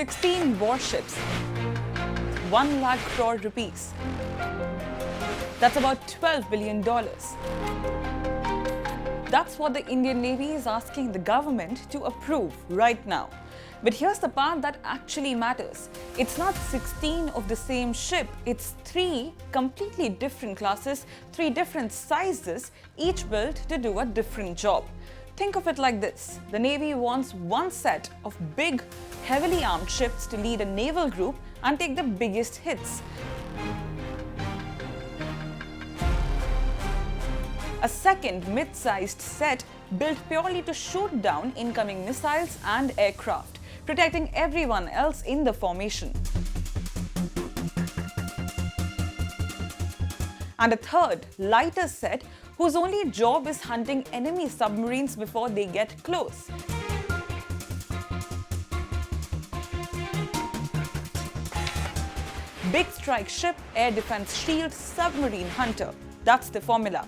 16 warships, 1 lakh crore rupees. That's about $12 billion. That's what the Indian Navy is asking the government to approve right now. But here's the part that actually matters. It's not 16 of the same ship, it's 3 completely different classes, 3 different sizes, each built to do a different job. Think of it like this. The Navy wants one set of big, heavily armed ships to lead a naval group and take the biggest hits. A second mid-sized set built purely to shoot down incoming missiles and aircraft, protecting everyone else in the formation. And a third, lighter set whose only job is hunting enemy submarines before they get close. Big strike ship, air defense shield, submarine hunter. That's the formula.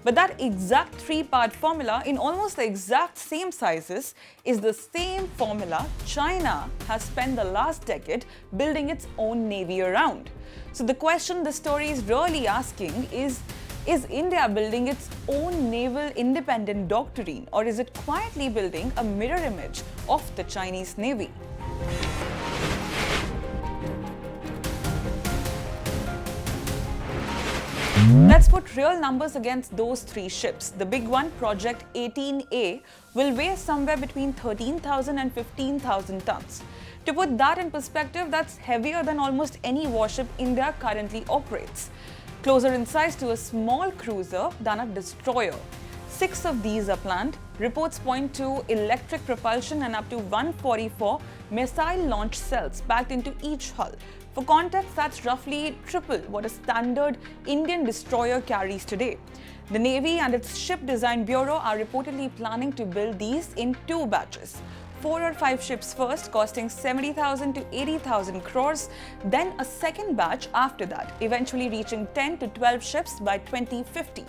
But that exact 3-part formula in almost the exact same sizes is the same formula China has spent the last decade building its own navy around. So the question the story is really asking is India building its own naval independent doctrine, or is it quietly building a mirror image of the Chinese Navy? Let's put real numbers against those 3 ships. The big one, Project 18A, will weigh somewhere between 13,000 and 15,000 tons. To put that in perspective, that's heavier than almost any warship India currently operates. Closer in size to a small cruiser than a destroyer. 6 of these are planned. Reports point to electric propulsion and up to 144 missile launch cells packed into each hull. For context, that's roughly triple what a standard Indian destroyer carries today. The Navy and its Ship Design Bureau are reportedly planning to build these in 2 batches. 4 or 5 ships first, costing 70,000 to 80,000 crores, then a second batch after that, eventually reaching 10 to 12 ships by 2050.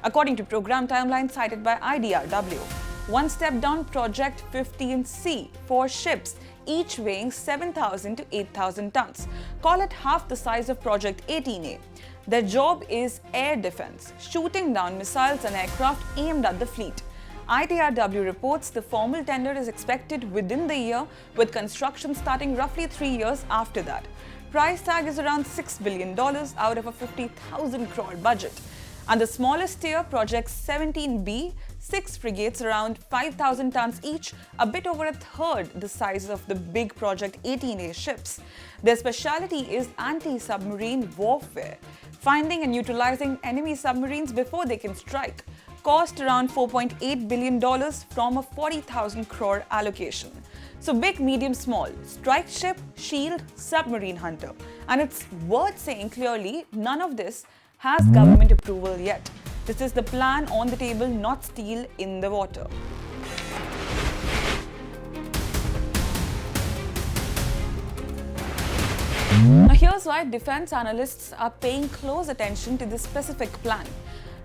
According to program timelines cited by IDRW. One step down, Project 15C, 4 ships, each weighing 7,000 to 8,000 tons. Call it half the size of Project 18A. Their job is air defense, shooting down missiles and aircraft aimed at the fleet. IDRW reports the formal tender is expected within the year, with construction starting roughly 3 years after that. Price tag is around $6 billion out of a 50,000 crore budget. And the smallest tier, Project 17B, 6 frigates around 5,000 tons each, a bit over a third the size of the big Project 18A ships. Their specialty is anti-submarine warfare, finding and neutralizing enemy submarines before they can strike. Cost around $4.8 billion from a 40,000 crore allocation. So big, medium, small, strike ship, shield, submarine hunter. And it's worth saying clearly, none of this has government approval yet. This is the plan on the table, not steel in the water. Now here's why defense analysts are paying close attention to this specific plan.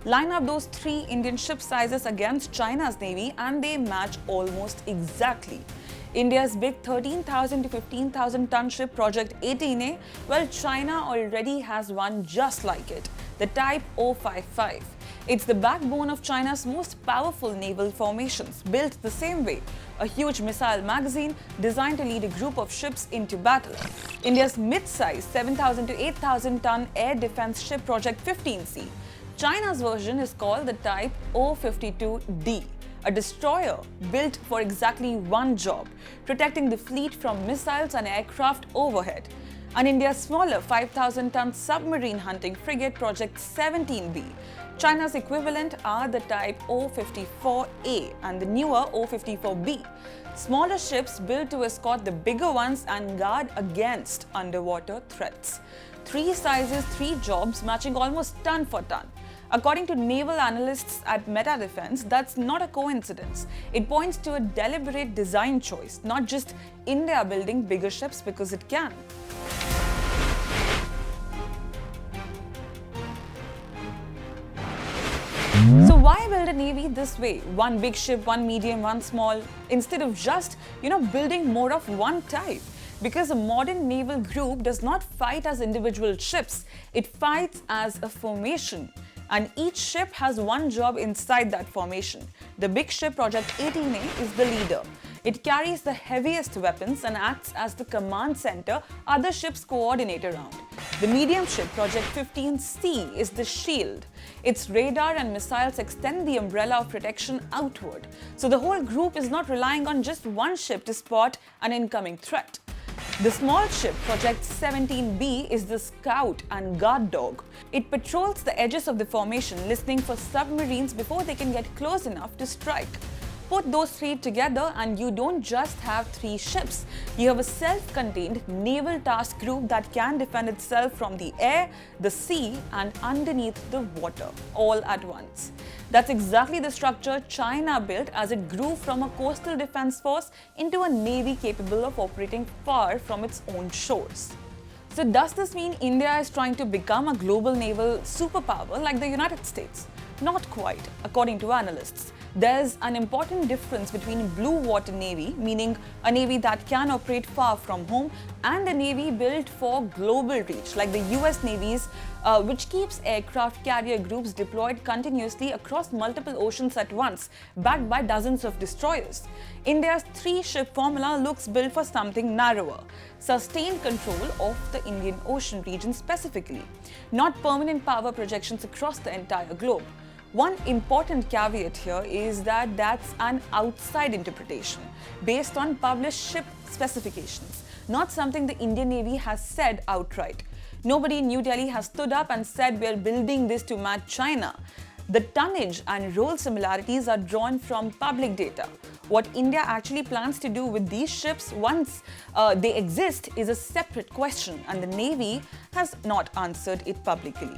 Line up those 3 Indian ship sizes against China's Navy and they match almost exactly. India's big 13,000 to 15,000 ton ship Project 18A, well, China already has one just like it, the Type 055. It's the backbone of China's most powerful naval formations, built the same way, a huge missile magazine designed to lead a group of ships into battle. India's mid-size 7,000 to 8,000 ton air defense ship Project 15C. China's version is called the Type 052D. A destroyer built for exactly one job, protecting the fleet from missiles and aircraft overhead. And India's smaller 5,000-ton submarine hunting frigate Project 17B. China's equivalent are the Type 054A and the newer 054B. Smaller ships built to escort the bigger ones and guard against underwater threats. 3 sizes, 3 jobs, matching almost ton for ton. According to naval analysts at Meta Defense, that's not a coincidence. It points to a deliberate design choice, not just India building bigger ships because it can. So why build a navy this way? One big ship, one medium, one small, instead of just, building more of one type? Because a modern naval group does not fight as individual ships, it fights as a formation. And each ship has one job inside that formation. The big ship Project 18A is the leader. It carries the heaviest weapons and acts as the command center other ships coordinate around. The medium ship Project 15C is the shield. Its radar and missiles extend the umbrella of protection outward. So the whole group is not relying on just one ship to spot an incoming threat. The small ship, Project 17B, is the scout and guard dog. It patrols the edges of the formation, listening for submarines before they can get close enough to strike. Put those three together and you don't just have three ships. You have a self-contained naval task group that can defend itself from the air, the sea, and underneath the water, all at once. That's exactly the structure China built as it grew from a coastal defense force into a navy capable of operating far from its own shores. So does this mean India is trying to become a global naval superpower like the United States? Not quite, according to analysts. There's an important difference between blue water navy, meaning a navy that can operate far from home, and a navy built for global reach, like the US Navy's, which keeps aircraft carrier groups deployed continuously across multiple oceans at once, backed by dozens of destroyers. India's three-ship formula looks built for something narrower: sustained control of the Indian Ocean region specifically, not permanent power projections across the entire globe. One important caveat here is that that's an outside interpretation based on published ship specifications, not something the Indian Navy has said outright. Nobody in New Delhi has stood up and said we're building this to match China. The tonnage and role similarities are drawn from public data. What India actually plans to do with these ships once they exist is a separate question, and the Navy has not answered it publicly.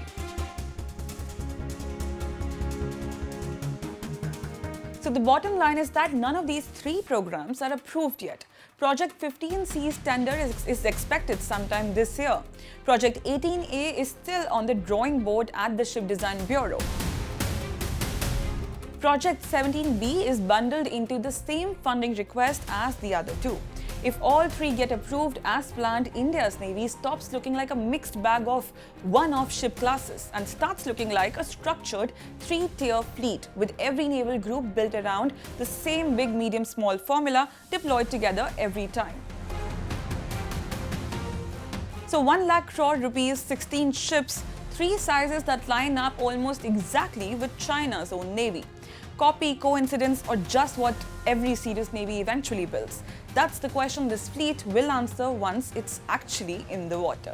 So the bottom line is that none of these three programs are approved yet. Project 15C's tender is expected sometime this year. Project 18A is still on the drawing board at the Ship Design Bureau. Project 17B is bundled into the same funding request as the other two. If all three get approved as planned, India's Navy stops looking like a mixed bag of one-off ship classes and starts looking like a structured three-tier fleet with every naval group built around the same big, medium, small formula deployed together every time. So 1 lakh crore rupees, 16 ships, three sizes that line up almost exactly with China's own navy. Copy, coincidence, or just what every serious navy eventually builds? That's the question this fleet will answer once it's actually in the water.